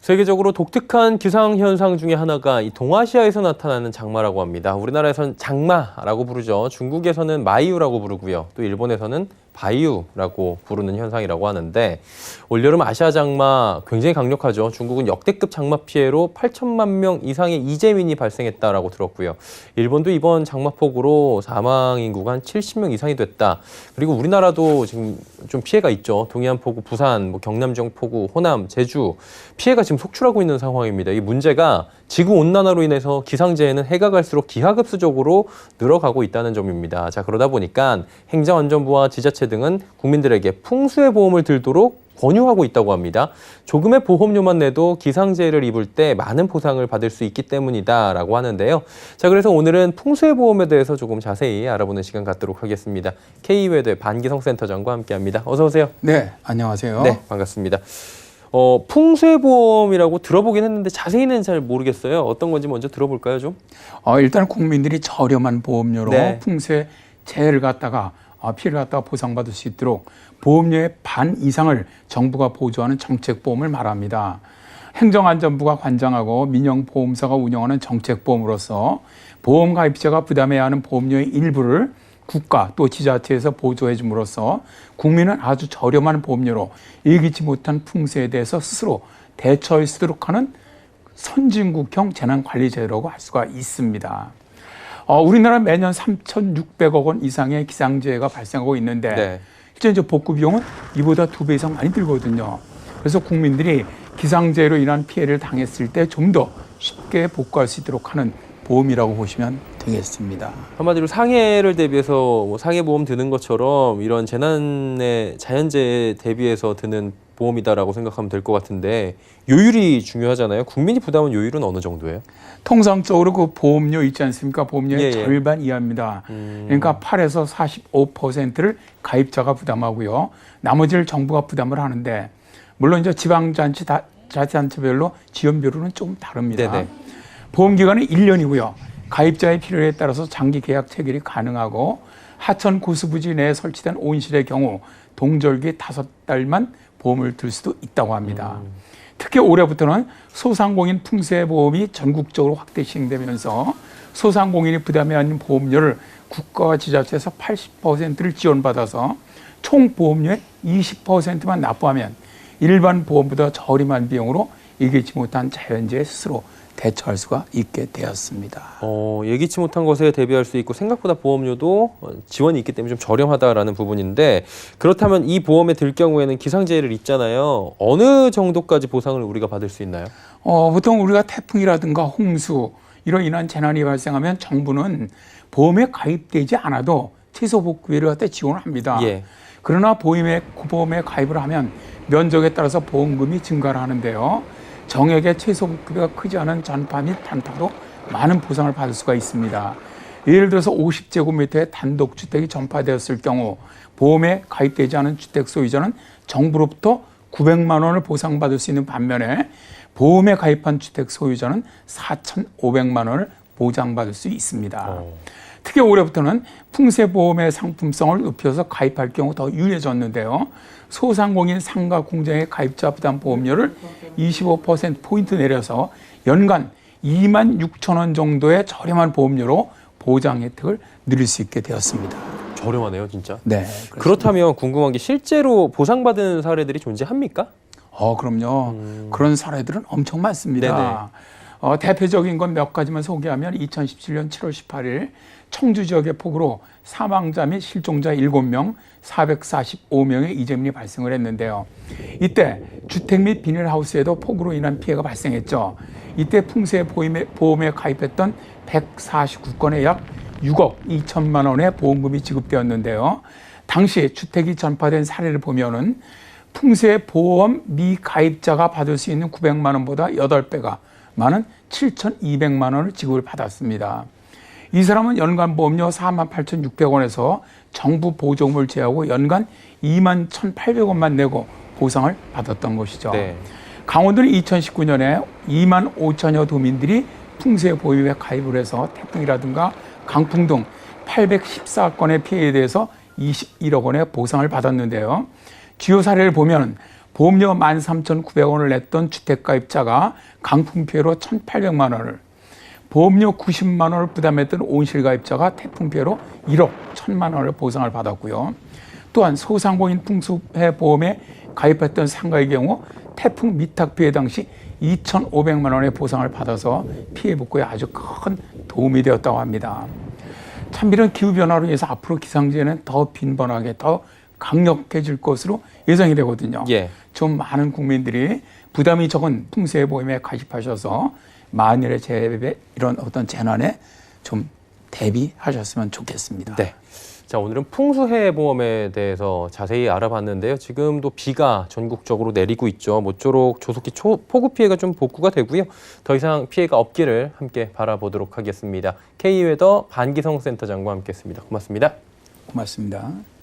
세계적으로 독특한 기상현상 중에 하나가 이 동아시아에서 나타나는 장마라고 합니다. 우리나라에서는 장마라고 부르죠. 중국에서는 마이유라고 부르고요. 또 일본에서는 바이유라고 부르는 현상이라고 하는데 올여름 아시아 장마 굉장히 강력하죠. 중국은 역대급 장마 피해로 8천만 명 이상의 이재민이 발생했다라고 들었고요. 일본도 이번 장마폭우로 사망 인구가 한 70명 이상이 됐다. 그리고 우리나라도 지금 좀 피해가 있죠. 동해안 폭우, 부산, 경남 지역 폭우, 호남, 제주 피해가 지금 속출하고 있는 상황입니다. 이 문제가 지구 온난화로 인해서 기상재해는 해가 갈수록 기하급수적으로 늘어가고 있다는 점입니다. 자, 그러다 보니까 행정안전부와 지자체 등은 국민들에게 풍수의 보험을 들도록 권유하고 있다고 합니다. 조금의 보험료만 내도 기상재해를 입을 때 많은 보상을 받을 수 있기 때문이다라고 하는데요. 자, 그래서 오늘은 풍수의 보험에 대해서 조금 자세히 알아보는 시간 갖도록 하겠습니다. K외대 반기성 센터장과 함께합니다. 어서 오세요. 네, 안녕하세요. 네, 반갑습니다. 풍수의 보험이라고 들어보긴 했는데 자세히는 잘 모르겠어요. 어떤 건지 먼저 들어볼까요, 좀? 일단 국민들이 저렴한 보험료로 네. 풍수의 재해를 갖다가 피해를 갖다가 보상받을 수 있도록 보험료의 반 이상을 정부가 보조하는 정책보험을 말합니다. 행정안전부가 관장하고 민영보험사가 운영하는 정책보험으로서 보험 가입자가 부담해야 하는 보험료의 일부를 국가 또 지자체에서 보조해 줌으로써 국민은 아주 저렴한 보험료로 예기치 못한 풍수에 대해서 스스로 대처할 수 있도록 하는 선진국형 재난관리제도라고 할 수가 있습니다. 우리나라 매년 3,600억 원 이상의 기상재해가 발생하고 있는데 네. 실제 이제 복구 비용은 이보다 2배 이상 많이 들거든요. 그래서 국민들이 기상재해로 인한 피해를 당했을 때 좀 더 쉽게 복구할 수 있도록 하는 보험이라고 보시면 되겠습니다. 한마디로 상해를 대비해서 상해보험 드는 것처럼 이런 재난의 자연재해 대비해서 드는 보험이다라고 생각하면 될 것 같은데 요율이 중요하잖아요. 국민이 부담한 요율은 어느 정도예요? 통상적으로 그 보험료 있지 않습니까? 보험료의 예. 절반 이하입니다. 그러니까 8에서 45%를 가입자가 부담하고요. 나머지를 정부가 부담을 하는데 물론 이제 지방자치 자치단체별로 지원비율은 좀 다릅니다. 네네. 보험기간은 1년이고요. 가입자의 필요에 따라서 장기 계약 체결이 가능하고 하천 고수부지 내에 설치된 온실의 경우 동절기 5달만 보험을 들 수도 있다고 합니다. 특히 올해부터는 소상공인 풍수해보험이 전국적으로 확대 시행되면서 소상공인이 부담해야 하는 보험료를 국가와 지자체에서 80%를 지원받아서 총 보험료의 20%만 납부하면 일반 보험보다 저렴한 비용으로 예기치 못한 자연재해 스스로 대처할 수가 있게 되었습니다. 예기치 못한 것에 대비할 수 있고 생각보다 보험료도 지원이 있기 때문에 좀 저렴하다라는 부분인데 그렇다면 이 보험에 들 경우에는 기상재해를 입잖아요. 어느 정도까지 보상을 우리가 받을 수 있나요? 보통 우리가 태풍이라든가 홍수 이로 인한 재난이 발생하면 정부는 보험에 가입되지 않아도 최소 복구비를 갖다 지원을 합니다. 예. 그러나 보험에 가입을 하면 면적에 따라서 보험금이 증가를 하는데요. 정액의 최소 복구비가 크지 않은 전파 및 단타도 많은 보상을 받을 수가 있습니다. 예를 들어서 50제곱미터의 단독주택이 전파되었을 경우 보험에 가입되지 않은 주택 소유자는 정부로부터 900만 원을 보상받을 수 있는 반면에 보험에 가입한 주택 소유자는 4,500만 원을 보장받을 수 있습니다. 특히 올해부터는 풍수보험의 상품성을 높여서 가입할 경우 더 유리해졌는데요. 소상공인 상가 공장의 가입자 부담 보험료를 25%포인트 내려서 연간 26,000원 정도의 저렴한 보험료로 보장 혜택을 누릴 수 있게 되었습니다. 저렴하네요, 진짜. 네. 그렇다면 궁금한 게 실제로 보상받은 사례들이 존재합니까? 그럼요. 그런 사례들은 엄청 많습니다. 대표적인 건 몇 가지만 소개하면 2017년 7월 18일 청주 지역의 폭우로 사망자 및 실종자 7명, 445명의 이재민이 발생을 했는데요. 이때 주택 및 비닐하우스에도 폭우로 인한 피해가 발생했죠. 이때 풍수보험에 가입했던 149건에 약 6억 2천만 원의 보험금이 지급되었는데요. 당시 주택이 전파된 사례를 보면은 풍수보험 미가입자가 받을 수 있는 900만 원보다 8배가 많은 7,200만 원을 지급을 받았습니다. 이 사람은 연간 보험료 48,600원에서 정부 보조금을 제하고 연간 21,800원만 내고 보상을 받았던 것이죠. 네. 강원도는 2019년에 2만 5천여 도민들이 풍수보험에 가입을 해서 태풍이라든가 강풍 등 814건의 피해에 대해서 21억 원의 보상을 받았는데요. 주요 사례를 보면 보험료 13,900원을 냈던 주택가입자가 강풍 피해로 1,800만 원을, 보험료 90만 원을 부담했던 온실가입자가 태풍 피해로 1억 1,000만 원을 보상을 받았고요. 또한 소상공인 풍수해 보험에 가입했던 상가의 경우 태풍 미탁 피해 당시 2,500만 원의 보상을 받아서 피해 복구에 아주 큰 도움이 되었다고 합니다. 참 이런 기후변화로 인해서 앞으로 기상재해는 더 빈번하게 더 강력해질 것으로 예상이 되거든요. 예. 좀 많은 국민들이 부담이 적은 풍수해 보험에 가입하셔서 만일의 이런 어떤 재난에 좀 대비하셨으면 좋겠습니다. 네. 자, 오늘은 풍수해 보험에 대해서 자세히 알아봤는데요. 지금도 비가 전국적으로 내리고 있죠. 모쪼록 조속히 폭우 피해가 좀 복구가 되고요. 더 이상 피해가 없기를 함께 바라보도록 하겠습니다. K웨더 반기성 센터장과 함께했습니다. 고맙습니다. 고맙습니다.